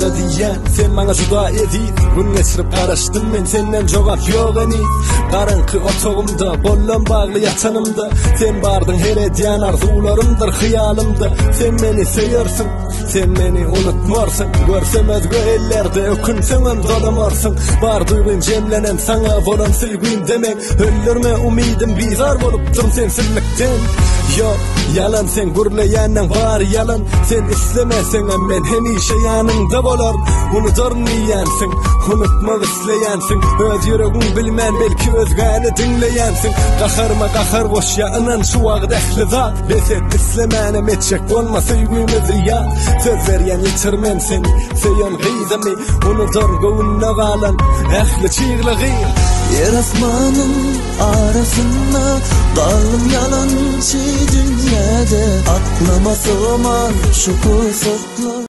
başa diyen sen bana juda edip gün geçirip karıştım men senden cevap yok eni karınkı otogumda bollon bağlı yatanımda sen bardın her ediyen arzularımdır hıyalımda sen beni seviyorsun sen beni unutmorsun görsem özgü ellerde ökünsem dolamorsun bar duygun cemlenen sana bolan sevgin demek öldürme umidim bizar bolupdur sensizlikten yok yalan sen gurlayandan var yalan sen istemesen men hemişe yanında bolar unuturmayansın unutmak isteyensin öz yüreğin bilmen belki özgani dinleyensin kaharma kahar boş yağınan şu vaqt ehli zat beset islemenim etçek olma sevgimiz riya söz veriyen yitirmen seni seyen gıydami unutur gövünne kalan ehli çiğli yer asmanın arasında dalım yalancı dünyada aklıma sığmaz şu kusutlar.